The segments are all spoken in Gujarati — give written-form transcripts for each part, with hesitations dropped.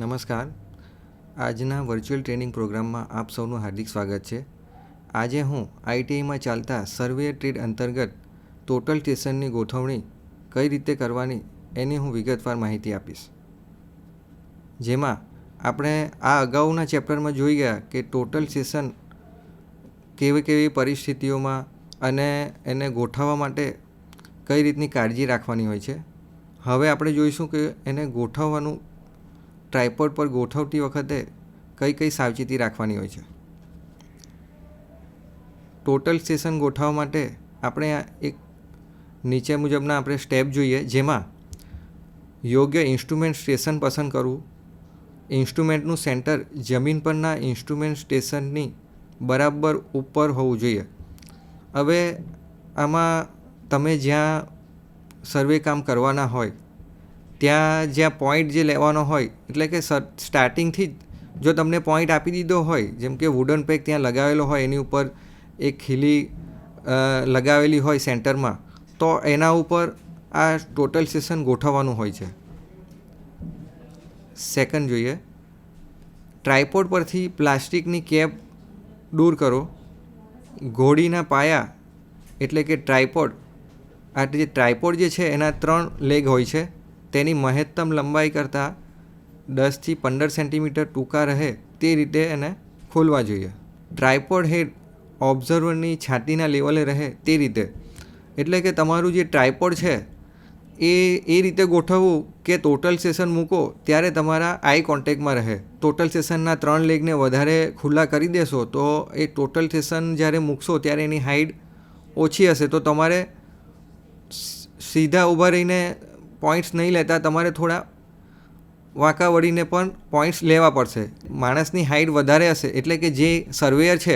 નમસ્કાર. આજના વર્ચ્યુઅલ ટ્રેનિંગ પ્રોગ્રામમાં આપ સૌનું હાર્દિક સ્વાગત છે. આજે હું આઈટીઆઈમાં ચાલતા સર્વે ટ્રેડ અંતર્ગત ટોટલ સ્ટેશનની ગોઠવણી કઈ રીતે કરવાની એની હું વિગતવાર માહિતી આપીશ. જેમાં આપણે આ અગાઉના ચેપ્ટરમાં જોઈ ગયા કે ટોટલ સ્ટેશન કેવી કેવી પરિસ્થિતિઓમાં અને એને ગોઠવવા માટે કઈ રીતની કાળજી રાખવાની હોય છે. હવે આપણે જોઈશું કે એને ગોઠવવાનું ટ્રાયપોડ પર ગોઠવતી વખતે કઈ કઈ સાવચેતી રાખવાની હોય છે. ટોટલ સ્ટેશન ગોઠવવા માટે આપણે એક નીચે મુજબના આપણે સ્ટેપ જોઈએ, જેમાં યોગ્ય ઇન્સ્ટ્રુમેન્ટ સ્ટેશન પસંદ કરવું. ઇન્સ્ટ્રુમેન્ટનું સેન્ટર જમીન પરના ઇન્સ્ટ્રુમેન્ટ સ્ટેશનની બરાબર ઉપર હોવું જોઈએ. હવે આમાં તમે જ્યાં સર્વે કામ કરવાના હોય ત્યાં જ્યાં પોઈન્ટ જે લેવાનો હોય, એટલે કે સ્ટાર્ટિંગથી જ જો તમને પોઈન્ટ આપી દીધો હોય, જેમ કે વુડન પેક ત્યાં લગાવેલો હોય, એની ઉપર એક ખીલી લગાવેલી હોય સેન્ટરમાં, તો એના ઉપર આ ટોટલ સ્ટેશન ગોઠવવાનું હોય છે. સેકન્ડ જોઈએ, ટ્રાયપોડ પરથી પ્લાસ્ટિકની કેપ દૂર કરો. ઘોડીના પાયા એટલે કે ટ્રાયપોડ, આ જે ટ્રાયપોડ જે છે એના 3 લેગ હોય છે. તેની મહત્તમ લંબાઈ કરતાં 10થી 15 સેન્ટીમીટર ટૂંકા રહે તે રીતે એને ખોલવા જોઈએ. ટ્રાયપોડ હેડ ઓબ્ઝર્વરની છાતીના લેવલે રહે તે રીતે, એટલે કે તમારું જે ટ્રાયપોડ છે એ રીતે ગોઠવવું કે ટોટલ સ્ટેશન મૂકો ત્યારે તમારા આઈ કોન્ટેક્ટમાં રહે. ટોટલ સ્ટેશનના 3 લેગને વધારે ખુલ્લા કરી દેશો તો એ ટોટલ સ્ટેશન જ્યારે મૂકશો ત્યારે એની હાઇટ ઓછી હશે, તો તમારે સીધા ઊભા રહીને પોઈન્ટ્સ નહીં લેતા, તમારે થોડા વાંકા વળીને પણ પોઈન્ટ્સ લેવા પડશે. માણસની હાઇટ વધારે હશે, એટલે કે જે સર્વેયર છે,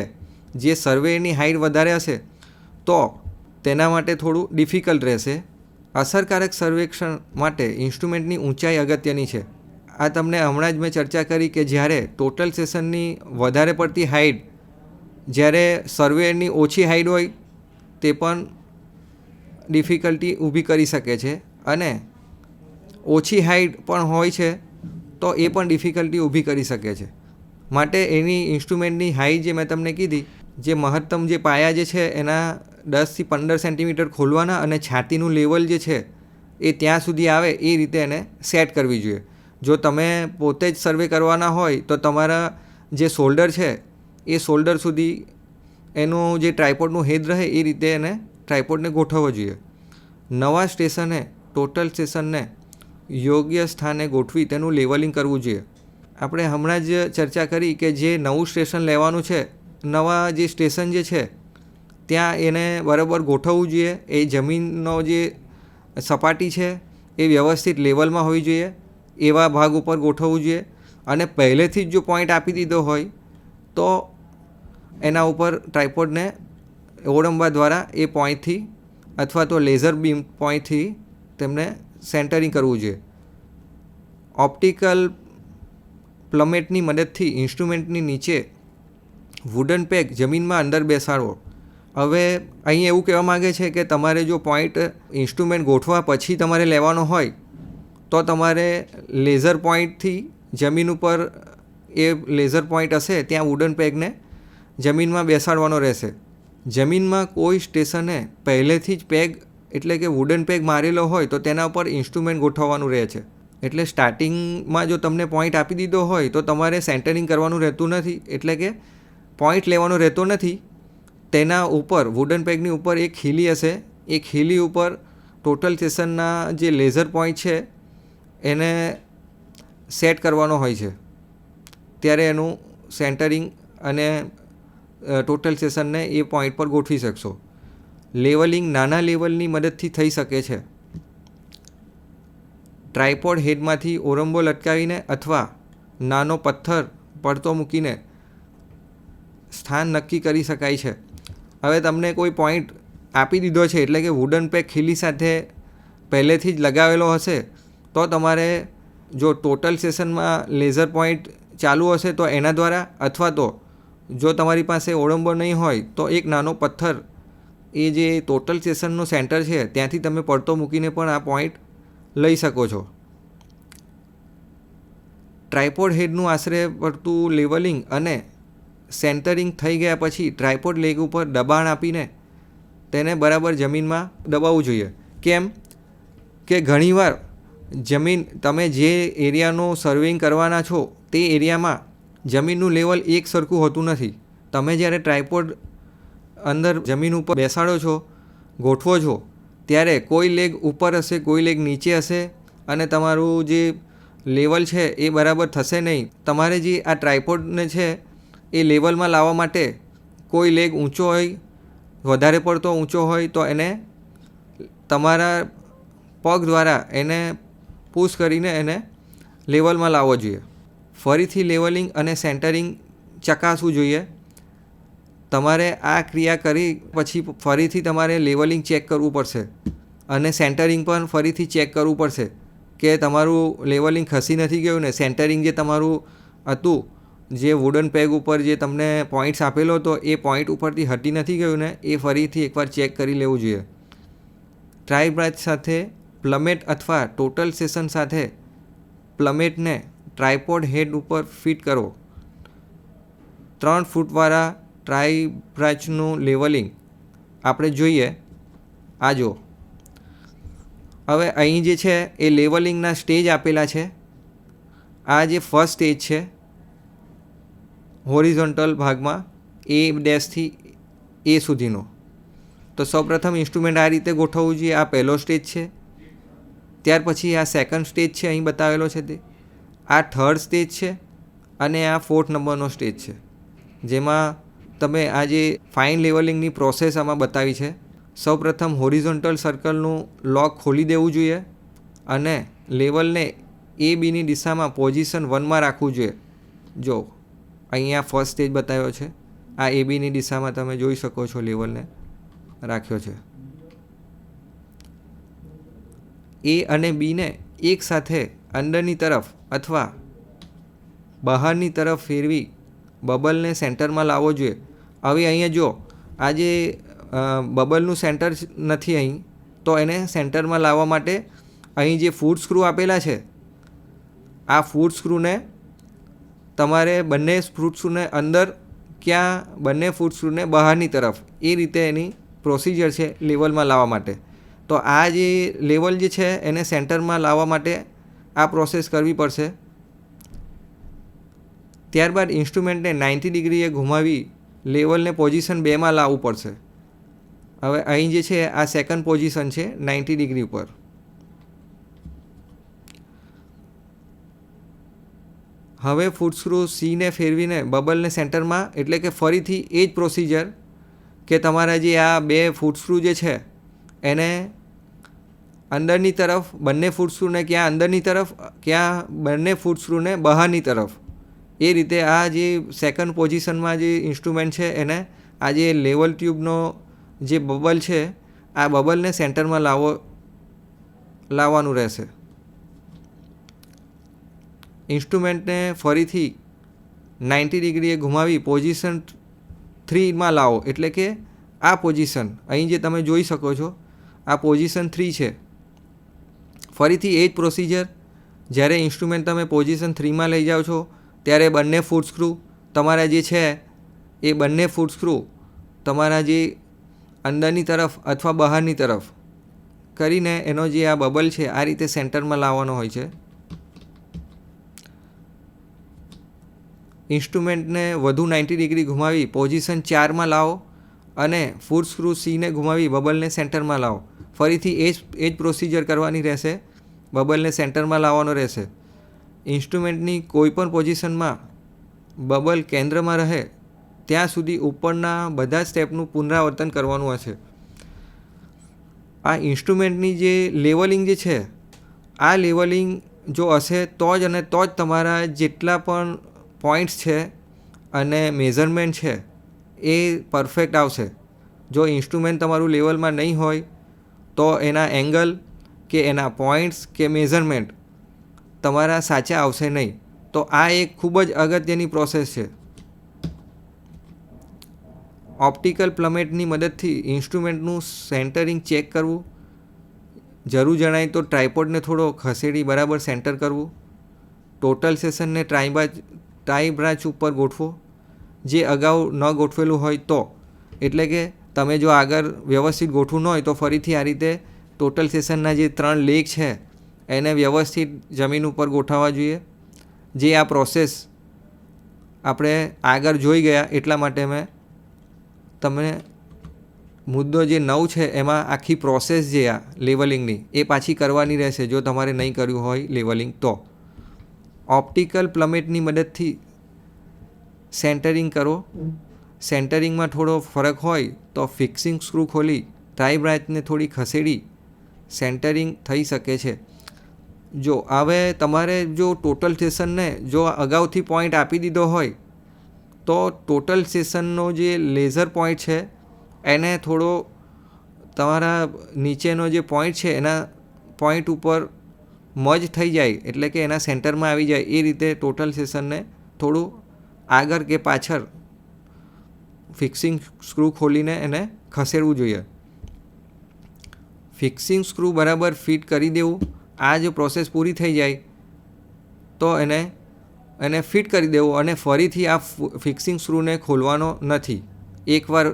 જે સર્વેયરની હાઇટ વધારે હશે તો તેના માટે થોડું ડિફિકલ્ટ રહેશે. અસરકારક સર્વેક્ષણ માટે ઇન્સ્ટ્રુમેન્ટની ઊંચાઈ અગત્યની છે. આ તમને હમણાં જ મેં ચર્ચા કરી કે જ્યારે ટોટલ સ્ટેશનની વધારે પડતી હાઇટ, જ્યારે સર્વેયરની ઓછી હાઇટ હોય તે પણ ડિફિકલ્ટી ઊભી કરી શકે છે, અને ઓછી હાઇટ પણ હોય છે તો એ પણ ડિફિકલ્ટી ઊભી કરી શકે છે. માટે એની ઇન્સ્ટ્રુમેન્ટની હાઇટ જે મેં તમને કીધી, જે મહત્તમ જે પાયા જે છે એના 10થી 15 સેન્ટીમીટર ખોલવાના, અને છાતીનું લેવલ જે છે એ ત્યાં સુધી આવે એ રીતે એને સેટ કરવી જોઈએ. જો તમે પોતે જ સર્વે કરવાના હોય તો તમારા જે શોલ્ડર છે એ શોલ્ડર સુધી એનું જે ટ્રાયપોડનું હેડ રહે એ રીતે એને ટ્રાયપોડને ગોઠવવો જોઈએ. નવા સ્ટેશને ટોટલ સ્ટેશનને યોગ્ય સ્થાને ગોઠવી તેનું લેવલિંગ કરવું જોઈએ. આપણે હમણાં જ ચર્ચા કરી કે જે નવું સ્ટેશન લેવાનું છે, નવા જે સ્ટેશન જે છે ત્યાં એને બરાબર ગોઠવવું જોઈએ. એ જમીનનો જે સપાટી છે એ વ્યવસ્થિત લેવલમાં હોવી જોઈએ, એવા ભાગ ઉપર ગોઠવવું જોઈએ. અને પહેલેથી જ જો પોઈન્ટ આપી દીધો હોય તો એના ઉપર ટ્રાયપોડને ઓળંબા દ્વારા એ પોઈન્ટથી અથવા તો લેઝર બીમ પોઈન્ટથી તેમને સેન્ટરિંગ કરવું જોઈએ. ઓપ્ટિકલ પ્લમેટની મદદથી ઇન્સ્ટ્રુમેન્ટની નીચે વુડન પેક જમીનમાં અંદર બેસાડવો. હવે અહીં એવું કહેવા માગે છે કે તમારે જો પોઈન્ટ ઇન્સ્ટ્રુમેન્ટ ગોઠવા પછી તમારે લેવાનો હોય તો તમારે લેઝર પોઈન્ટથી જમીન ઉપર એ લેઝર પોઈન્ટ હશે ત્યાં વુડન પેકને જમીનમાં બેસાડવાનો રહેશે. જમીનમાં કોઈ સ્ટેશને પહેલેથી જ પેગ એટલે કે વુડન પેગ મારેલો હોય તો તેના ઉપર ઇન્સ્ટ્રુમેન્ટ ગોઠવવાનું રહે છે. એટલે સ્ટાર્ટિંગમાં જો તમને પોઈન્ટ આપી દીધો હોય તો તમારે સેન્ટરિંગ કરવાનું રહેતું નથી, એટલે કે પોઈન્ટ લેવાનો રહેતો નથી. તેના ઉપર વુડન પેગની ઉપર એક ખીલી હશે, એ ખીલી ઉપર ટોટલ સ્ટેશનના જે લેઝર પોઈન્ટ છે એને સેટ કરવાનો હોય છે. ત્યારે એનું સેન્ટરિંગ અને ટોટલ સ્ટેશનને એ પોઈન્ટ પર ગોઠવી શકશો. લેવલિંગ નાના લેવલની મદદથી થઈ શકે છે. ટ્રાયપોડ હેડમાંથી ઓરંબો લટકાવીને અથવા નાનો પથ્થર પડતો મૂકીને સ્થાન નક્કી કરી શકાય છે. હવે તમને કોઈ પોઈન્ટ આપી દીધો છે, એટલે કે વુડન પેક ખીલી સાથે પહેલેથી જ લગાવેલો હશે, તો તમારે જો ટોટલ સ્ટેશનમાં લેઝર પોઈન્ટ ચાલુ હશે તો એના દ્વારા, અથવા તો જો તમારી પાસે ઓળંબો નહીં હોય તો એક નાનો પથ્થર એ જે ટોટલ સ્ટેશનનો સેન્ટર છે ત્યાંથી તમે પડતો મૂકીને પણ આ પોઈન્ટ લઈ શકો છો. ટ્રાયપોડ હેડનું આશરે પડતું લેવલિંગ અને સેન્ટરિંગ થઈ ગયા પછી ટ્રાયપોડ લેગ ઉપર દબાણ આપીને તેને બરાબર જમીનમાં દબાવવું જોઈએ. કેમ કે ઘણીવાર જમીન તમે જે એરિયાનો સર્વેઇંગ કરવાના છો તે એરિયામાં જમીનનું લેવલ એક સરખું હોતું નથી. તમે જ્યારે ટ્રાયપોડ અંદર જમીન ઉપર બેસાડો છો, ગોઠવો છો, ત્યારે કોઈ લેગ ઉપર હશે, કોઈ લેગ નીચે હશે અને તમારું જે લેવલ છે એ બરાબર થશે નહીં. તમારે જે આ ટ્રાયપોડને છે એ લેવલમાં લાવવા માટે કોઈ લેગ ઊંચો હોય, વધારે પડતો ઊંચો હોય તો એને તમારા પગ દ્વારા એને પુશ કરીને એને લેવલમાં લાવવો જોઈએ. ફરીથી લેવલિંગ અને સેન્ટરિંગ ચકાસવું જોઈએ. તમારે આ ક્રિયા કરી પછી ફરીથી તમારે લેવલિંગ ચેક કરવું પડશે અને સેન્ટરિંગ પણ ફરીથી ચેક કરવું પડશે કે તમારું લેવલિંગ ખસી નથી ગયું ને, સેન્ટરિંગ જે તમારું હતું, જે વુડન પેગ ઉપર જે તમને પોઈન્ટ્સ આપેલો હતો એ પોઈન્ટ ઉપરથી હટી નથી ગયું ને, એ ફરીથી એકવાર ચેક કરી લેવું જોઈએ. ટ્રાય બ્રાચ સાથે પ્લમેટ અથવા ટોટલ સેશન સાથે પ્લમેટને ટ્રાયપોડ હેડ ઉપર ફિટ કરો. 3 ફૂટવાળા ટ્રાય બ્રાચનું લેવલિંગ આપણે જોઈએ. આ જો હવે અહીં જે છે એ લેવલિંગના સ્ટેજ આપેલા છે. આ જે ફર્સ્ટ સ્ટેજ છે હોરિઝોન્ટલ ભાગમાં એ ડેશથી એ સુધીનો, તો સૌપ્રથમ ઇન્સ્ટ્રુમેન્ટ આ રીતે ગોઠવવું જોઈએ. આ પહેલો સ્ટેજ છે. ત્યાર પછી આ સેકન્ડ સ્ટેજ છે, અહીં બતાવેલો છે તે. આ થર્ડ સ્ટેજ છે અને આ 4th નંબરનો સ્ટેજ છે, જેમાં તમે આ જે ફાઇન લેવલિંગની પ્રોસેસ આમાં બતાવી છે. સૌપ્રથમ હોરિઝોન્ટલ સર્કલનું લોક ખોલી દેવું જોઈએ અને લેવલને એ બીની દિશામાં પોઝિશન 1માં રાખવું જોઈએ. જો અહીંયા ફર્સ્ટ સ્ટેજ બતાવ્યો છે, આ એ બીની દિશામાં તમે જોઈ શકો છો લેવલને રાખ્યો છે. એ અને બીને એકસાથે અંદરની તરફ અથવા બહારની તરફ ફેરવી બબલને સેન્ટરમાં લાવવો જોઈએ. હવે અહીંયા જો આ જે બબલનું સેન્ટર નથી અહીં, તો એને સેન્ટરમાં લાવવા માટે અહીં જે ફૂટ સ્ક્રૂ આપેલા છે, આ ફૂટ સ્ક્રૂને તમારે બંને ફૂટ સ્ક્રૂને અંદર ક્યાં, બંને ફૂટ સ્ક્રૂને બહારની તરફ, એ રીતે એની પ્રોસિજર છે લેવલમાં લાવવા માટે. તો આ જે લેવલ જે છે એને સેન્ટરમાં લાવવા માટે આ પ્રોસેસ કરવી પડશે. ત્યારબાદ ઇન્સ્ટ્રુમેન્ટને 90 ડિગ્રીએ ઘુમાવી લેવલને પોઝિશન 2માં લાવવું પડશે. હવે અહીં જે છે આ સેકન્ડ પોઝિશન છે 90 ડિગ્રી ઉપર. હવે ફૂટ સ્ક્રૂ સીને ફેરવીને બબલને સેન્ટરમાં, એટલે કે ફરીથી એ જ પ્રોસિજર કે તમારા જે આ 2 ફૂટ સ્ક્રૂ જે છે એને અંદરની તરફ, બંને ફૂટ સ્ક્રૂને ક્યાં અંદરની તરફ, ક્યાં બંને ફૂટ સ્ક્રૂને બહારની તરફ, એ રીતે આ જે સેકન્ડ પોઝિશનમાં જે ઇન્સ્ટ્રુમેન્ટ છે એને આ જે લેવલ ટ્યુબનો જે બબલ છે આ બબલને સેન્ટરમાં લાવવાનું રહેશે. ઇન્સ્ટ્રુમેન્ટને ફરીથી 90 ડિગ્રીએ ઘુમાવી પોઝિશન 3માં લાવો. એટલે કે આ પોઝિશન અહીં જે તમે જોઈ શકો છો આ પોઝિશન 3 છે. ફરીથી એ જ પ્રોસિજર, જ્યારે ઇન્સ્ટ્રુમેન્ટ તમે પોઝિશન 3માં લઈ જાઓ છો ત્યારે બંને ફૂટ સ્ક્રૂ તમારા જે છે એ બંને ફૂટ સ્ક્રૂ તમારા જે અંદરની તરફ અથવા બહારની તરફ કરીને એનો જે આ બબલ છે આ રીતે સેન્ટરમાં લાવવાનો હોય છે. ઇન્સ્ટ્રુમેન્ટને વધુ 90 ડિગ્રી ઘુમાવી પોઝિશન 4માં લાવો અને ફૂટ સ્ક્રૂ સીને ઘુમાવી બબલને સેન્ટરમાં લાવો. ફરીથી એ જ પ્રોસિજર કરવાની રહેશે, બબલને સેન્ટરમાં લાવવાનો રહેશે. ઇન્સ્ટ્રુમેન્ટની કોઈપણ પોઝિશનમાં બબલ કેન્દ્રમાં રહે ત્યાં સુધી ઉપરના બધા જ સ્ટેપનું પુનરાવર્તન કરવાનું હશે. આ ઇન્સ્ટ્રુમેન્ટની જે લેવલિંગ જે છે, આ લેવલિંગ જો હશે તો જ અને તો જ તમારા જેટલા પણ પોઈન્ટ્સ છે અને મેઝરમેન્ટ છે એ પરફેક્ટ આવશે. જો ઇન્સ્ટ્રુમેન્ટ તમારું લેવલમાં નહીં હોય તો એના એંગલ કે એના પોઈન્ટ્સ કે મેઝરમેન્ટ તમારા સાચા આવશે નહીં. તો આ એક ખૂબ જ અગત્યની પ્રોસેસ છે. ઓપ્ટિકલ પ્લમેટની મદદથી ઇન્સ્ટ્રુમેન્ટનું સેન્ટરિંગ ચેક કરવું, જરૂર જણાય તો ટ્રાયપોડને થોડો ખસેડી બરાબર સેન્ટર કરવું, ટોટલ સેશનને ટ્રાય બ્રાંચ ઉપર ગોઠવો, જે અગાઉ ન ગોઠવેલું હોય તો. એટલે કે તમે જો આગળ વ્યવસ્થિત ગોઠવું ન હોય તો ફરીથી આ રીતે ટોટલ સેશનના જે 3 લેગ છે એને વ્યવસ્થિત જમીન ઉપર ગોઠવવા જોઈએ. જે આ પ્રોસેસ આપણે આગળ જોઈ ગયા એટલા માટે મેં તમને મુદ્દો જે 9 છે એમાં આખી પ્રોસેસ જે આ લેવલિંગની એ પાછી કરવાની રહેશે જો તમારે નહીં કર્યું હોય લેવલિંગ તો. ઓપ્ટિકલ પ્લમેટની મદદથી સેન્ટરિંગ કરો. સેન્ટરિંગમાં થોડો ફરક હોય તો ફિક્સિંગ સ્ક્રૂ ખોલી ટ્રાય બ્રાંચને થોડી ખસેડી સેન્ટરિંગ થઈ શકે છે. જો હવે તમારે જો ટોટલ સેશનને જો અગાઉથી પોઈન્ટ આપી દીધો હોય તો ટોટલ સેશનનો જે લેઝર પોઈન્ટ છે એને થોડો તમારા નીચેનો જે પોઈન્ટ છે એના પોઈન્ટ ઉપર મર્જ થઈ જાય, એટલે કે એના સેન્ટરમાં આવી જાય એ રીતે ટોટલ સેશનને થોડું આગળ કે પાછળ ફિક્સિંગ સ્ક્રૂ ખોલીને એને ખસેડવું જોઈએ. ફિક્સિંગ સ્ક્રૂ બરાબર ફિટ કરી દેવું. આ જો પ્રોસેસ પૂરી થઈ જાય તો એને ફિટ કરી દેવું અને ફરીથી આ ફિક્સિંગ સ્ક્રૂને ખોલવાનો નથી. એકવાર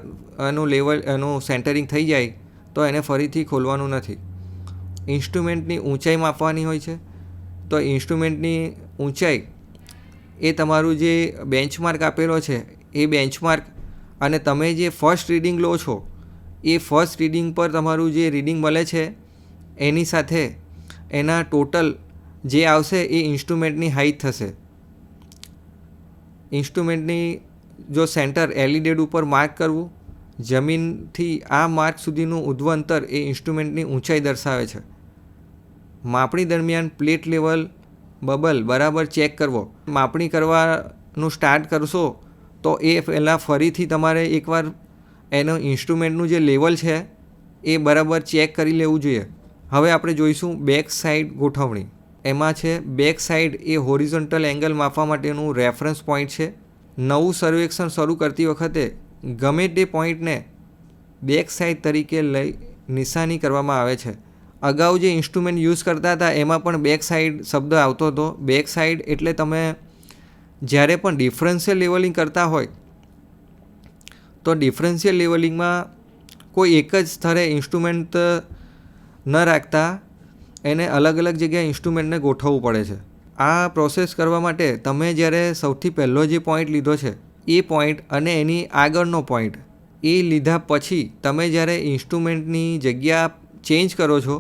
એનું સેન્ટરિંગ થઈ જાય તો એને ફરીથી ખોલવાનું નથી. ઇન્સ્ટ્રુમેન્ટની ઊંચાઈ માપવાની હોય છે તો ઇન્સ્ટ્રુમેન્ટની ઊંચાઈ એ તમારું જે બેન્ચમાર્ક આપેલો છે એ બેન્ચમાર્ક અને તમે જે ફર્સ્ટ રીડિંગ લો છો એ ફર્સ્ટ રીડિંગ પર તમારું જે રીડિંગ મળે છે એની સાથે એના ટોટલ જે આવશે એ ઇન્સ્ટ્રુમેન્ટની હાઈટ થશે. ઇન્સ્ટ્રુમેન્ટની જો સેન્ટર એલિડેડ ઉપર માર્ક કરવું, જમીનથી આ માર્ક સુધીનું ઉધ્વ અંતર એ ઇન્સ્ટ્રુમેન્ટની ઊંચાઈ દર્શાવે છે. માપણી દરમિયાન પ્લેટ લેવલ બબલ બરાબર ચેક કરવો. માપણી કરવાનું સ્ટાર્ટ કરશો તો એ પહેલાં ફરીથી તમારે એકવાર એનો ઇન્સ્ટ્રુમેન્ટનું જે લેવલ છે એ બરાબર ચેક કરી લેવું જોઈએ. હવે આપણે જોઈશું બેક સાઈડ ગોઠવણી. એમાં છે બેક સાઈડ એ હોરિઝોન્ટલ એંગલ માપવા માટેનું રેફરન્સ પોઈન્ટ છે. નવું સર્વેક્ષણ શરૂ કરતી વખતે ગમે તે પોઈન્ટને બેક સાઈડ તરીકે લઈ નિશાની કરવામાં આવે છે. અગાઉ જે ઇન્સ્ટ્રુમેન્ટ યુઝ કરતા હતા એમાં પણ બેક સાઈડ શબ્દ આવતો હતો. બેક સાઈડ એટલે તમે જ્યારે પણ ડિફરન્શિયલ લેવલિંગ કરતા હોય તો ડિફરન્શિયલ લેવલિંગમાં કોઈ એક જ સ્થળે ઇન્સ્ટ્રુમેન્ટ ન રાખતા એને અલગ અલગ જગ્યાએ ઇન્સ્ટ્રુમેન્ટને ગોઠવવું પડે છે. આ પ્રોસેસ કરવા માટે તમે જ્યારે સૌથી પહેલો જે પોઈન્ટ લીધો છે એ પોઈન્ટ અને એની આગળનો પોઈન્ટ એ લીધા પછી તમે જ્યારે ઇન્સ્ટ્રુમેન્ટની જગ્યા ચેન્જ કરો છો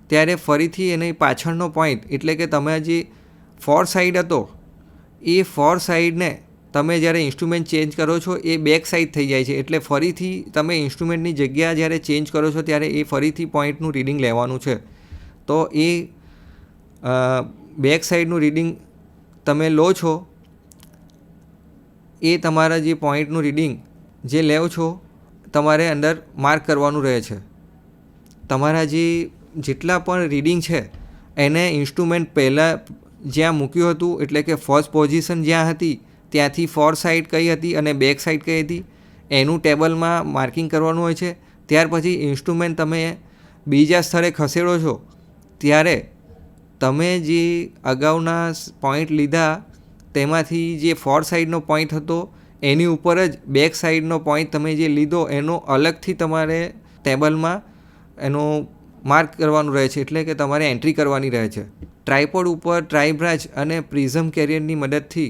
ત્યારે ફરીથી એની પાછળનો પોઈન્ટ એટલે કે તમે જે ફોર સાઈડ હતો એ ફોર સાઈડને તમે જ્યારે ઇન્સ્ટ્રુમેન્ટ ચેન્જ કરો છો એ બેક સાઈડ થઈ જાય છે. એટલે ફરીથી તમે ઇન્સ્ટ્રુમેન્ટની જગ્યા જ્યારે ચેન્જ કરો છો ત્યારે એ ફરીથી પોઈન્ટનું રીડિંગ લેવાનું છે. તો એ બેક સાઈડનું રીડિંગ તમે લો છો એ તમારા જે પોઈન્ટનું રીડિંગ જે લેવો છો તમારે અંદર માર્ક કરવાનું રહે છે. તમારા જેટલા પણ રીડિંગ છે એને ઇન્સ્ટ્રુમેન્ટ પહેલાં જ્યાં મૂક્યું હતું એટલે કે ફર્સ્ટ પોઝિશન જ્યાં હતી ત્યાંથી ફોર સાઈડ કઈ હતી અને બેક સાઈડ કઈ હતી એનું ટેબલમાં માર્કિંગ કરવાનું હોય છે. ત્યાર પછી ઇન્સ્ટ્રુમેન્ટ તમે બીજા સ્થળે ખસેડો છો ત્યારે તમે જે અગાઉના પોઈન્ટ લીધા તેમાંથી જે ફોર સાઈડનો પોઈન્ટ હતો એની ઉપર જ બેક સાઈડનો પોઈન્ટ તમે જે લીધો એનો અલગથી તમારે ટેબલમાં એનો માર્ક કરવાનું રહે છે. એટલે કે તમારે એન્ટ્રી કરવાની રહે છે. ટ્રાયપોડ ઉપર ટ્રાય બ્રાંચ અને પ્રિઝમ કેરિયરની મદદથી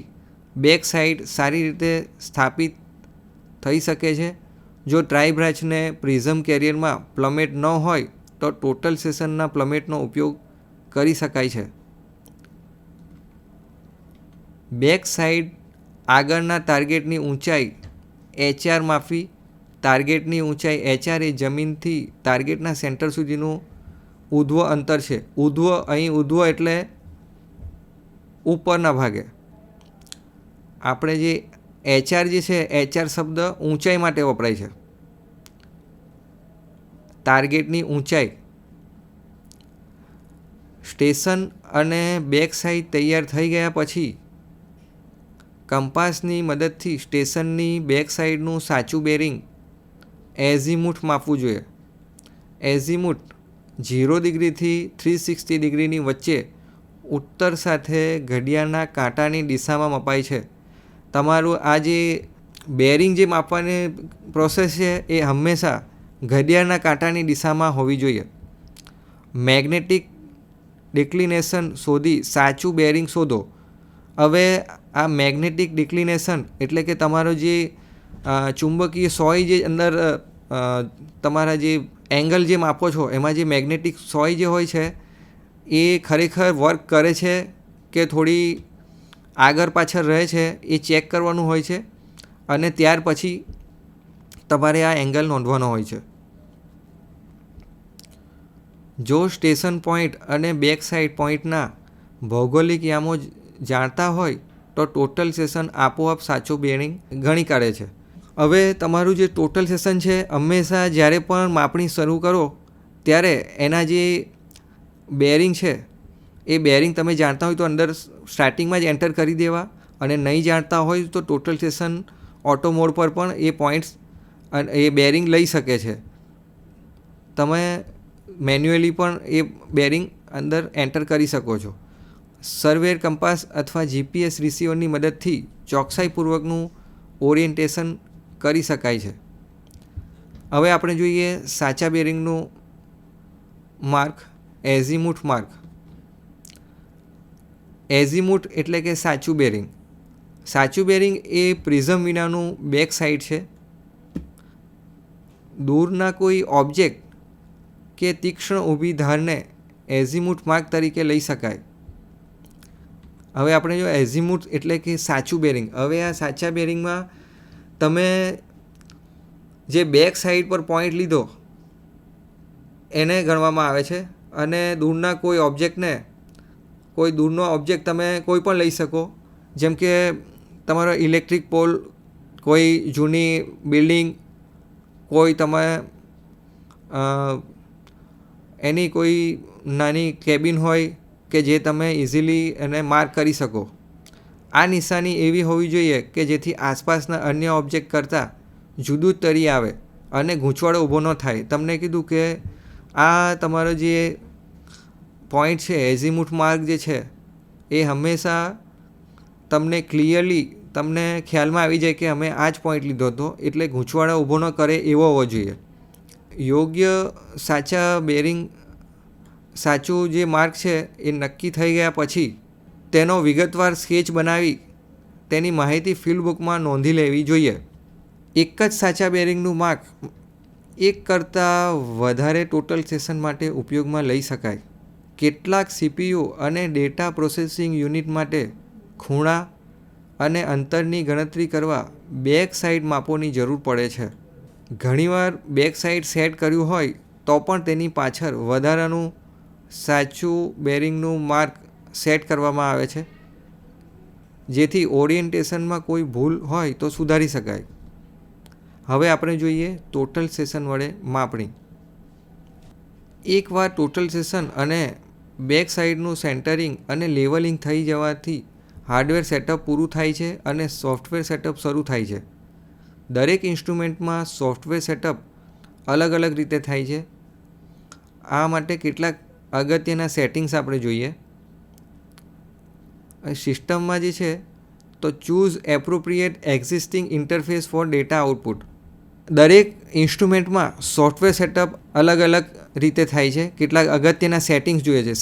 બેક સાઈડ સારી રીતે સ્થાપિત થઈ શકે છે. જો ટ્રાય બ્રાંચને પ્રિઝમ કેરિયરમાં પ્લમેટ ન હોય તો ટોટલ સેશનના પ્લમેટનો ઉપયોગ કરી શકાય છે. બેક સાઈડ આગળના ટાર્ગેટની ઊંચાઈ HR માપવી. ટાર્ગેટની ઊંચાઈ HR એ જમીનથી ટાર્ગેટના સેન્ટર સુધીનું ઉધ્વ અંતર છે. અહીં ઉધ્વ એટલે ઉપરના ભાગે. આપણે જે HR જે છે HR શબ્દ ઊંચાઈ માટે વપરાય છે. ટાર્ગેટની ઊંચાઈ. સ્ટેશન અને બેક સાઈડ તૈયાર થઈ ગયા પછી કંપાસની મદદથી સ્ટેશનની બેક સાઈડનું સાચું બેરિંગ એઝીમુથ માપવું જોઈએ. એઝીમુથ 0 ડિગ્રીથી 360 ડિગ્રીની વચ્ચે ઉત્તર સાથે ઘડિયાળના કાંટાની દિશામાં મપાય છે. તમારું આ જે બેરિંગ જે માપવાની પ્રોસેસ છે એ હંમેશા ઘડિયાળના કાંટાની દિશામાં હોવી જોઈએ. મેગ્નેટિક ડિક્લિનેશન શોધી સાચું બેરિંગ શોધો. હવે આ મેગ્નેટિક ડિક્લિનેશન એટલે કે તમારો જે ચુંબકીય સોય જે અંદર તમારા જે એંગલ જે માપો છો એમાં જે મેગ્નેટિક સોય જે હોય છે એ ખરેખર વર્ક કરે છે કે થોડી આગળ પાછળ રહે છે એ ચેક કરવાનું હોય છે અને ત્યાર પછી તમારે આ એંગલ નોંધવાનો હોય છે. જો સ્ટેશન પોઈન્ટ અને બેક સાઈડ પોઈન્ટના ભૌગોલિક યામો જાણતા હોય તો ટોટલ સેશન આપોઆપ સાચું બેરિંગ ગણી કાઢે છે. હવે તમારું જે ટોટલ સેશન છે હંમેશા જ્યારે પણ માપણી શરૂ કરો ત્યારે એના જે બેરિંગ છે એ બેરિંગ તમે જાણતા હોય તો અંદર સ્ટાર્ટિંગમાં જ એન્ટર કરી દેવા, અને નહીં જાણતા હોય તો ટોટલ સેશન ઓટો મોડ પર પણ એ પોઈન્ટ્સ એ બેરિંગ લઈ શકે છે. તમે મેન્યુઅલી પણ એ બેરિંગ અંદર એન્ટર કરી શકો છો. સર્વેર કંપાસ અથવા જીપીએસ રિસીવરની મદદથી ચોકસાઈપૂર્વકનું ઓરિએન્ટેશન કરી શકાય છે. હવે આપણે જોઈએ સાચા બેરિંગનું માર્ક, એઝીમુથ માર્ક. એઝીમુથ એટલે કે સાચું બેરિંગ. સાચું બેરિંગ એ પ્રિઝમ વિનાનું બેક સાઈડ છે. દૂરના કોઈ ઓબ્જેક્ટ કે તીક્ષ્ણ ઊભી ધારને એઝીમુથ માર્ક તરીકે લઈ શકાય. હવે આપણે જો એઝીમુથ એટલે કે સાચું બેરિંગ. હવે આ સાચા બેરિંગમાં તમે જે બેક સાઈડ પર પોઈન્ટ લીધો એને ગણવામાં આવે છે, અને દૂરના કોઈ ઓબ્જેક્ટને, કોઈ દૂરનો ઓબ્જેક્ટ તમે કોઈ પણ લઈ શકો, જેમ કે તમારો ઇલેક્ટ્રિક પોલ, કોઈ જૂની બિલ્ડિંગ, કોઈ તમે એની કોઈ નાની કેબિન હોય કે જે તમે ઇઝીલી એને માર્ક કરી શકો. આ નિશાની એવી હોવી જોઈએ કે જેથી આસપાસના અન્ય ઓબ્જેક્ટ કરતાં જુદું જ તરી આવે અને ગૂંચવાડો ઊભો ન થાય. તમને કીધું કે આ તમારો જે પોઈન્ટ છે, એઝીમુથ માર્ક જે છે એ હંમેશા તમને ક્લિયરલી તમને ખ્યાલમાં આવી જાય કે અમે આ જ પોઈન્ટ લીધો હતો, એટલે ગૂંચવાડો ઊભો ન કરે એવો હોવો જોઈએ. યોગ્ય સાચા બેરિંગ, સાચું જે માર્ક છે એ નક્કી થઈ ગયા પછી તેનો વિગતવાર સ્કેચ બનાવી તેની માહિતી ફિલ્ડ બુકમાં નોંધી લેવી જોઈએ. એક જ સાચા બેરિંગનું માર્ક એક કરતાં વધારે ટોટલ સેશન માટે ઉપયોગમાં લઈ શકાય. કેટલાક સીપીયુ અને ડેટા પ્રોસેસિંગ યુનિટ માટે ખૂણા અને અંતરની ગણતરી કરવા બેક સાઈડ માપોની જરૂર પડે છે. ઘણીવાર બેક સાઈડ સેટ કર્યું હોય તો પણ તેની પાછળ વધારાનું સાચું બેરિંગનું માર્ક સેટ કરવામાં આવે છે, જેથી ઓરિએન્ટેશનમાં કોઈ ભૂલ હોય તો સુધારી શકાય. હવે આપણે જોઈએ ટોટલ સેશન વડે માપણી. એકવાર ટોટલ સેશન અને બેક સાઈડનું સેન્ટરિંગ અને લેવલિંગ થઈ જવાથી હાર્ડવેર સેટઅપ પૂરું થાય છે અને સોફ્ટવેર સેટઅપ શરૂ થાય છે. દરેક ઇન્સ્ટ્રુમેન્ટમાં સોફ્ટવેર સેટઅપ અલગ અલગ રીતે થાય છે. આ માટે કેટલાક અગત્યના સેટિંગ્સ આપણે જોઈએ. સિસ્ટમમાં જે છે તો choose appropriate existing interface for data output. દરેક ઇન્સ્ટ્રુમેન્ટમાં સોફ્ટવેર સેટઅપ અલગ અલગ રીતે થાય છે. કેટલાક અગત્યના સેટિંગ્સ જોઈએ છે.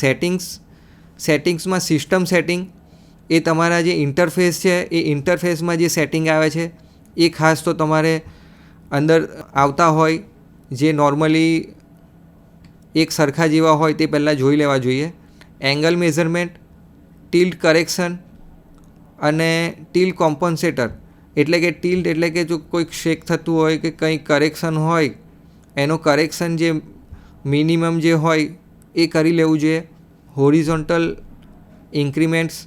સેટિંગ્સમાં સિસ્ટમ સેટિંગ એ તમારા જે ઇન્ટરફેસ છે એ ઇન્ટરફેસમાં જે સેટિંગ આવે છે એ ખાસ તો તમારે અંદર આવતા હોય જે નોર્મલી એક સરખા જેવા હોય તે પહેલાં જોઈ લેવા જોઈએ. એંગલ મેઝરમેન્ટ, ટિલ્ટ કરેક્શન અને ટિલ્ટ કોમ્પન્સેટર. એટલે કે ટિલ્ટ એટલે કે જો કોઈક શેક થતું હોય કે કંઈક કરેક્શન હોય એનો કરેક્શન જે મિનિમમ જે હોય એ કરી લેવું જોઈએ. હોરિઝોન્ટલ ઇન્ક્રીમેન્ટ્સ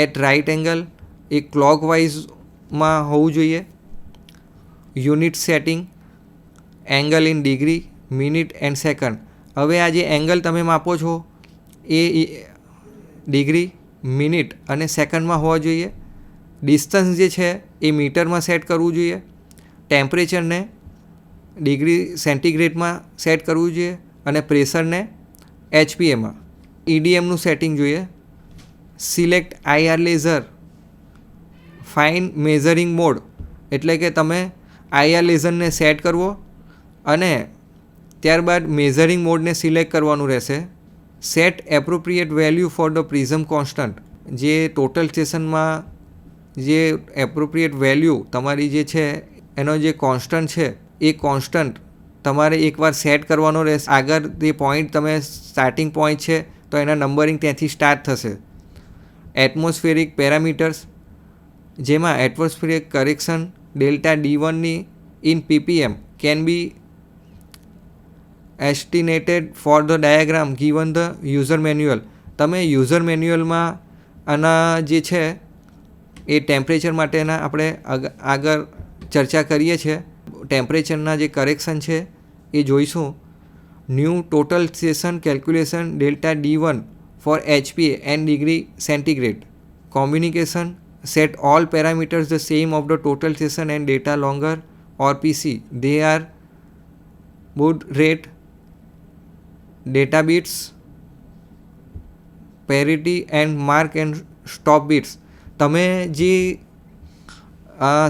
એટ રાઇટ એંગલ એ ક્લોકવાઇઝમાં હોવું જોઈએ. Unit setting, angle in degree, minute and second. હવે આ જે એંગલ તમે માપો છો એ ડિગ્રી, મિનિટ અને સેકન્ડમાં હોવા જોઈએ. ડિસ્ટન્સ જે છે એ મીટરમાં સેટ કરવું જોઈએ. ટેમ્પરેચરને ડિગ્રી સેન્ટીગ્રેડમાં સેટ કરવું જોઈએ અને પ્રેશરને એચપીએમાં. EDMનું સેટિંગ જોઈએ. Select IR laser fine measuring mode, એટલે કે તમે IR લેઝરને સેટ કરવો અને ત્યારબાદ મેઝરિંગ મોડને સિલેક્ટ કરવાનું રહેશે. Set appropriate value for the prism constant, જે ટોટલ સ્ટેશનમાં જે એપ્રોપ્રિએટ વેલ્યુ તમારી જે છે એનો જે કોન્સ્ટન્ટ છે એ કોન્સ્ટન્ટ તમારે એકવાર સેટ કરવાનો રહેશે. આગળ તે પોઈન્ટ તમે સ્ટાર્ટિંગ પોઈન્ટ છે તો એના નંબરિંગ ત્યાંથી સ્ટાર્ટ થશે. એટમોસ્ફેરિક પેરામીટર્સ, જેમાં એટમોસ્ફિયરિક કરેક્શન ડેલ્ટા D1ની in ppm can be estimated for the diagram given the user manual. તમે યુઝર મેન્યુઅલમાં આના જે છે એ ટેમ્પરેચર માટેના આપણે આગળ ચર્ચા કરીએ છીએ. ટેમ્પરેચરના જે કરેક્શન છે એ જોઈશું. New total station calculation delta D1 for HPA and degree centigrade. Communication set all parameters the same of the total session and data longer or PC. They are baud rate, data bits, parity and mark and stop bits. તમે જે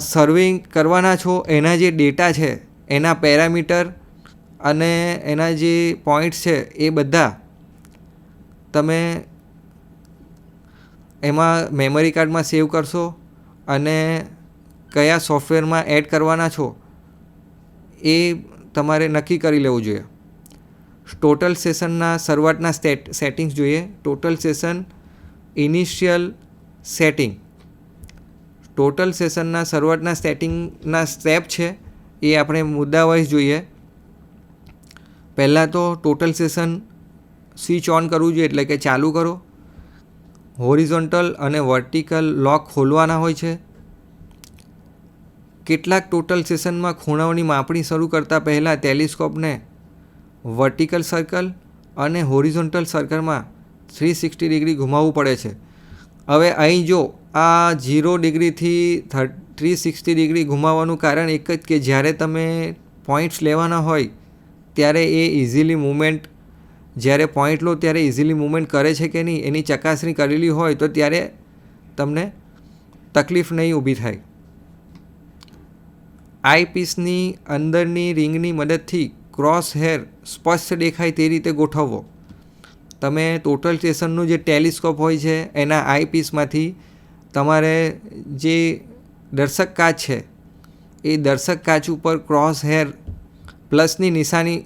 સર્વિંગ કરવાના છો એના જે ડેટા છે એના પેરામીટર અને એના જે પોઈન્ટ્સ છે એ બધા તમે એમાં મેમરી કાર્ડમાં સેવ કરશો અને કયા સોફ્ટવેરમાં એડ કરવાના છો એ તમારે નક્કી કરી લેવું જોઈએ. ટોટલ સેશનના શરૂઆતના સેટિંગ્સ જોઈએ. Total station initial setting. Total સેશનના શરૂઆતના સેટિંગના સ્ટેપ છે એ આપણે મુદ્દા વાઇઝ જોઈએ. પહેલાં તો ટોટલ સેશન સ્વિચ ઓન કરવું જોઈએ, એટલે કે ચાલુ કરો. હોરિઝોન્ટલ અને વર્ટિકલ લોક ખોલવાના હોય છે. કેટલાક ટોટલ સેશનમાં ખૂણાઓની માપણી શરૂ કરતાં પહેલાં ટેલિસ્કોપને વર્ટિકલ સર્કલ અને હોરિઝોન્ટલ સર્કલમાં 360 ડિગ્રી ઘુમાવવું પડે છે. હવે અહીં જો આ 0 ડિગ્રીથી 360 ડિગ્રી ઘુમાવવાનું કારણ એક જ કે જ્યારે તમે પોઈન્ટ્સ લેવાના હોય ત્યારે એ ઇઝીલી મૂવમેન્ટ, જ્યારે પોઈન્ટ લો ત્યારે ઇઝીલી મૂવમેન્ટ કરે છે કે નહીં એની ચકાસણી કરેલી હોય તો ત્યારે તમને તકલીફ નહીં ઊભી થાય. આઈપીસની અંદરની રિંગની મદદથી ક્રોસ હેર સ્પષ્ટ દેખાય તે રીતે ગોઠવવો. તમે ટોટલ સ્ટેશનનું જે ટેલિસ્કોપ હોય છે એના આઈપીસમાંથી તમારે જે દર્શક કાચ છે એ દર્શક કાચ ઉપર ક્રોસ હેર પ્લસની નિશાની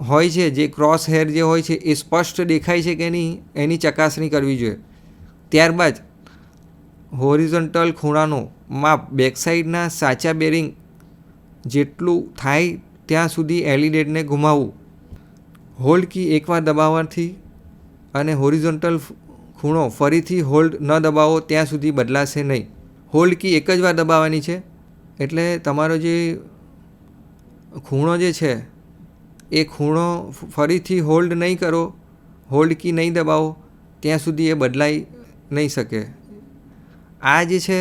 હોય છે, જે ક્રોસ હેર જે હોય છે એ સ્પષ્ટ દેખાય છે કે નહીં એની ચકાસણી કરવી જોઈએ. ત્યારબાદ હોરિઝોન્ટલ ખૂણાનો માપ બેકસાઇડના સાચા બેરિંગ જેટલું થાય ત્યાં સુધી એલિડેટને ઘુમાવવું. હોલ્ડ કી એકવાર દબાવવાથી અને હોરિઝોન્ટલ ખૂણો ફરીથી હોલ્ડ ન દબાવો ત્યાં સુધી બદલાશે નહીં. હોલ્ડ કી એક જ વાર દબાવવાની છે, એટલે તમારો જે ખૂણો જે છે એ ખૂણો ફરીથી હોલ્ડ નહીં કરો, હોલ્ડ કી નહીં દબાવો ત્યાં સુધી એ બદલાઈ નહીં શકે. આ જે છે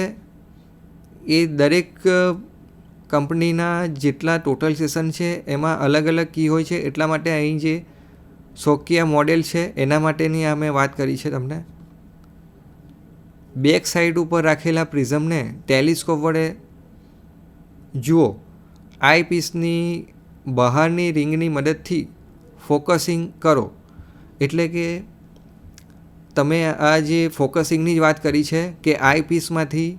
એ દરેક કંપનીના જેટલા ટોટલ સેશન છે એમાં અલગ અલગ કી હોય છે. એટલા માટે અહીં જે સોકિયા મોડેલ છે એના માટેની આ મેં વાત કરી છે તમને. બેક સાઈડ ઉપર રાખેલા પ્રિઝમને ટેલિસ્કોપ વડે જુઓ. આઈપીસની બહારની રિંગની મદદથી ફોકસિંગ કરો. એટલે કે તમે આ જે ફોકસિંગની જ વાત કરી છે કે આઈપીસમાંથી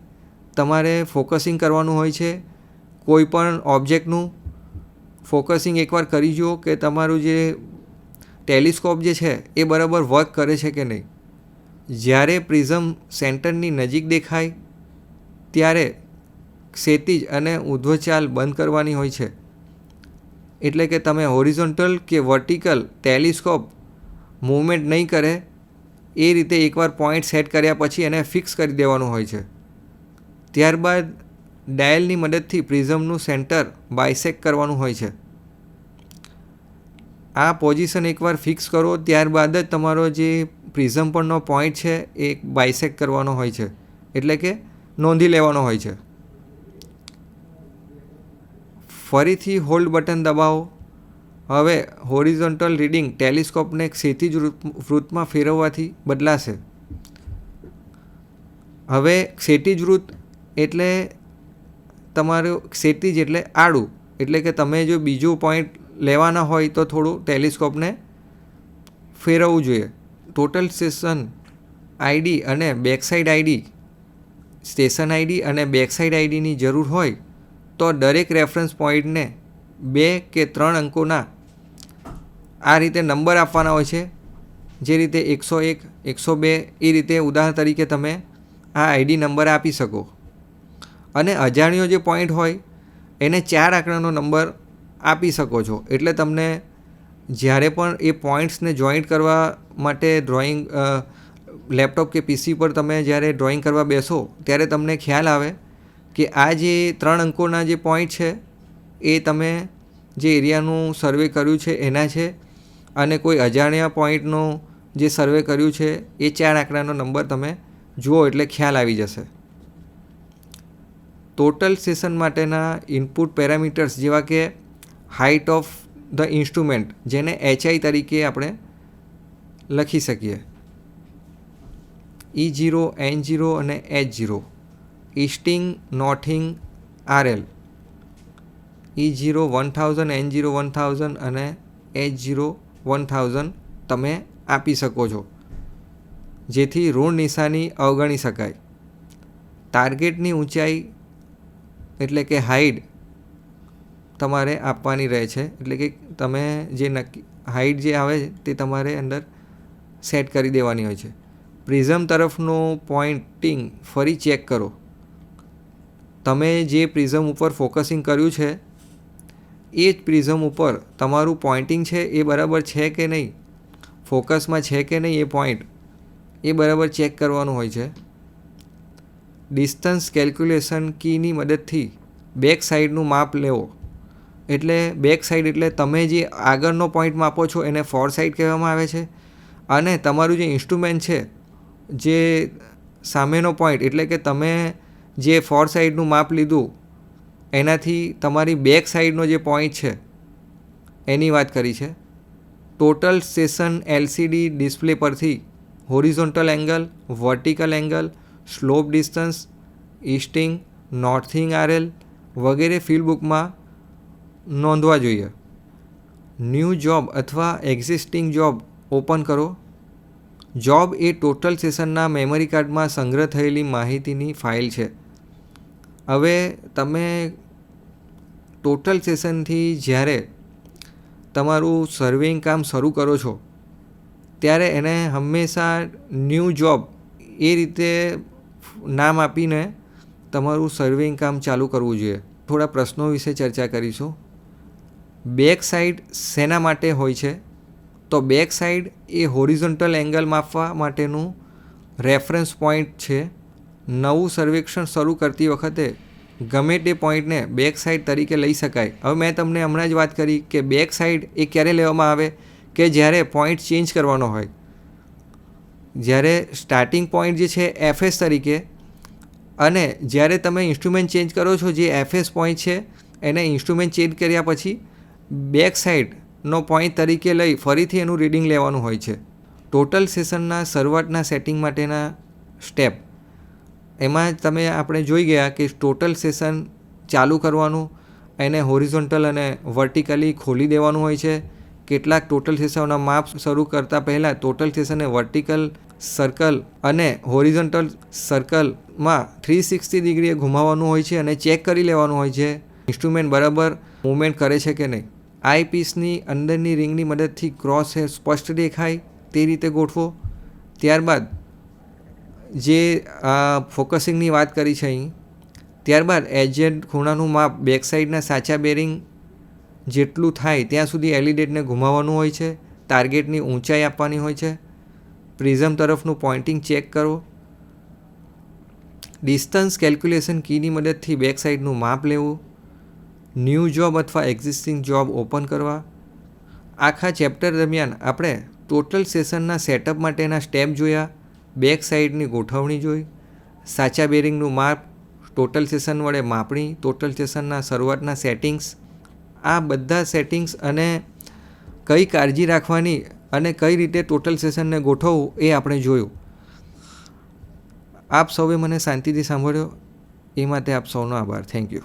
તમારે ફોકસિંગ કરવાનું હોય છે. કોઈ પણ ઓબ્જેક્ટનું ફોકસિંગ એકવાર કરી જુઓ કે તમારું જે ટેલિસ્કોપ જે છે એ બરાબર વર્ક કરે છે કે નહીં. જ્યારે પ્રિઝમ સેન્ટરની નજીક દેખાય ત્યારે ક્ષિતિજ અને ઉર્ધ્વચાલ બંધ કરવાની હોય છે. એટલે કે તમે હોરિઝોન્ટલ કે વર્ટિકલ ટેલિસ્કોપ મૂવમેન્ટ નહીં કરે એ રીતે એકવાર પોઈન્ટ સેટ કર્યા પછી એને ફિક્સ કરી દેવાનું હોય છે. ત્યારબાદ ડાયલની મદદથી પ્રિઝમનું સેન્ટર બાયસેક્ટ કરવાનું હોય છે. આ પોઝિશન એકવાર ફિક્સ કરો ત્યારબાદ જ તમારો જે પ્રિઝમ પરનો પોઈન્ટ છે એ બાયસેક્ટ કરવાનો હોય છે, એટલે કે નોંધી લેવાનો હોય છે. ફરીથી હોલ્ડ બટન દબાવો. હવે હોરિઝોન્ટલ રીડિંગ ટેલિસ્કોપને ક્ષિતિજ વૃત્તમાં ફેરવવાથી બદલાશે. હવે ક્ષિતિજ વૃત્ત એટલે તમારું ક્ષિતિજ એટલે આડું, એટલે કે તમે જો બીજું પોઈન્ટ લેવાના હોય તો થોડું ટેલિસ્કોપને ફેરવવું જોઈએ. ટોટલ સ્ટેશન આઈડી અને બેકસાઇડ આઈડી, સ્ટેશન આઈડી અને બેકસાઇડ આઈડીની જરૂર હોય તો દરેક રેફરન્સ પોઈન્ટને 2 કે 3 અંકોના આ રીતે નંબર આપવાના હોય છે. જે રીતે 101, 102 એ રીતે ઉદાહરણ તરીકે તમે આ આઈડી નંબર આપી શકો. અને અજાણ્યો જે પોઈન્ટ હોય એને 4 આંકડાનો નંબર આપી શકો છો. એટલે તમને જ્યારે પણ એ પોઈન્ટ્સને જોઈન્ટ કરવા માટે ડ્રોઈંગ લેપટોપ કે પીસી પર તમે જ્યારે ડ્રોઈંગ કરવા બેસો ત્યારે તમને ખ્યાલ આવે કે આ જે 3 અંકોના જે પોઈન્ટ છે એ તમે જે એરિયાનું સર્વે કર્યું છે એના છે, અને કોઈ અજાણ્યા પોઈન્ટનું જે સર્વે કર્યું છે એ 4 આંકડાનો નંબર તમે જુઓ એટલે ખ્યાલ આવી જશે. ટોટલ સેશન માટેના ઇનપુટ પેરામીટર્સ જેવા કે હાઇટ ઓફ ધ ઇન્સ્ટ્રુમેન્ટ, જેને HI તરીકે આપણે લખી શકીએ, E0, N0 અને H0, ઇસ્ટિંગ, northing, RL, E0 1000, N0 1000 અને H0 1000 તમે આપી શકો છો, જેથી ઋણ નિશાની અવગણી શકાય. ટાર્ગેટની ઊંચાઈ એટલે કે હાઇટ તમારે આપવાની રહે છે, એટલે કે તમે જે નક્કી હાઇટ જે આવે તે તમારે અંદર સેટ કરી દેવાની હોય છે. પ્રિઝમ તરફનું પોઇન્ટિંગ ફરી ચેક કરો. તમે જે પ્રિઝમ ઉપર ફોકસિંગ કર્યું છે એ જ પ્રિઝમ ઉપર તમારું પોઇન્ટિંગ છે એ બરાબર છે કે નહીં, ફોકસમાં છે કે નહીં, એ પોઈન્ટ એ બરાબર ચેક કરવાનું હોય છે. ડિસ્ટન્સ કેલ્ક્યુલેશન કીની મદદથી બેક સાઈડનું માપ લેવો. એટલે બેક સાઈડ એટલે તમે જે આગળનો પોઈન્ટ માપો છો એને ફોર સાઈડ કહેવામાં આવે છે, અને તમારું જે ઇન્સ્ટ્રુમેન્ટ છે જે સામેનો પોઈન્ટ એટલે કે તમે જે ફોર સાઈડનું માપ લીધું એનાથી તમારી બેક સાઈડનો જે પોઈન્ટ છે એની વાત કરી છે. ટોટલ સેશન LCD ડિસ્પ્લે પરથી horizontal angle, vertical angle, slope distance, easting, northing RL વગેરે ફિલ્ડ બુકમાં નોંધવા જોઈએ. ન્યૂ જોબ અથવા એક્ઝિસ્ટિંગ જોબ ઓપન કરો. જોબ એ ટોટલ સેશનના મેમરી કાર્ડમાં સંગ્રહ થયેલી માહિતીની ફાઇલ છે. હવે તમે ટોટલ સેશનથી જ્યારે તમારું સર્વેઇંગ કામ શરૂ કરો છો ત્યારે એને હંમેશા ન્યૂ જોબ એ રીતે નામ આપીને તમારું સર્વેઇંગ કામ ચાલુ કરવું જોઈએ. થોડા પ્રશ્નો વિશે ચર્ચા કરીશું. બેક સાઈડ શેના માટે હોય છે? તો બેક સાઈડ એ હોરિઝોન્ટલ એંગલ માપવા માટેનું રેફરન્સ પોઈન્ટ છે. નવું સર્વેક્ષણ શરૂ કરતી વખતે ગમે તે પોઈન્ટને બેક સાઈડ તરીકે લઈ શકાય. હવે મેં તમને હમણાં જ વાત કરી કે બેક સાઈડ એ ક્યારે લેવામાં આવે કે જ્યારે પોઈન્ટ ચેન્જ કરવાનો હોય. જ્યારે સ્ટાર્ટિંગ પોઈન્ટ જે છે FS તરીકે, અને જ્યારે તમે ઇન્સ્ટ્રુમેન્ટ ચેન્જ કરો છો જે FS પોઈન્ટ છે એને ઇન્સ્ટ્રુમેન્ટ ચેન્જ કર્યા પછી બેક સાઈડનો પોઈન્ટ તરીકે લઈ ફરીથી એનું રીડિંગ લેવાનું હોય છે. ટોટલ સેશનના શરૂઆતના સેટિંગ માટેના સ્ટેપ, એમાં તમે આપણે જોઈ ગયા કે ટોટલ સેશન ચાલુ કરવાનું, એને હોરિઝોન્ટલ અને વર્ટિકલી ખોલી દેવાનું હોય છે. કેટલાક ટોટલ સેશનના માપ શરૂ કરતાં પહેલાં ટોટલ સેશનને વર્ટિકલ સર્કલ અને હોરિઝોન્ટલ સર્કલમાં 360 ડિગ્રીએ ઘુમાવવાનું હોય છે અને ચેક કરી લેવાનું હોય છે ઇન્સ્ટ્રુમેન્ટ બરાબર મૂવમેન્ટ કરે છે કે નહીં. આઈપીસની અંદરની રિંગની મદદથી ક્રોસ હેર સ્પષ્ટ દેખાય તે રીતે ગોઠવો. ત્યારબાદ જે ફોકસિંગની વાત કરી છે અહીં, ત્યારબાદ એજેડ ખૂણાનું માપ બેક સાઈડના સાચા બેરિંગ જેટલું થાય ત્યાં સુધી એલિડેટને ઘુમાવવાનું હોય છે. ટાર્ગેટની ઊંચાઈ આપવાની હોય છે. પ્રિઝમ તરફનું પોઇન્ટિંગ ચેક કરો. ડિસ્ટન્સ કેલ્ક્યુલેશન કીની મદદથી બેક સાઈડનું માપ લેવું. ન્યૂ જોબ અથવા એક્ઝિસ્ટિંગ જોબ ઓપન કરવા. આખા ચેપ્ટર દરમિયાન આપણે ટોટલ સેશનના સેટઅપ માટેના સ્ટેપ જોયા, બેક સાઈડની ગોઠવણી જોઈ, સાચા બેરિંગનું માપ, ટોટલ સેશન વડે માપણી, ટોટલ સેશનના શરૂઆતના સેટિંગ્સ, આ બધા સેટિંગ્સ અને કઈ કાળજી રાખવાની અને કઈ રીતે ટોટલ સેશનને ગોઠવવું એ આપણે જોયું. આપ સૌએ મને શાંતિથી સાંભળ્યો એ માટે આપ સૌનો આભાર. Thank you.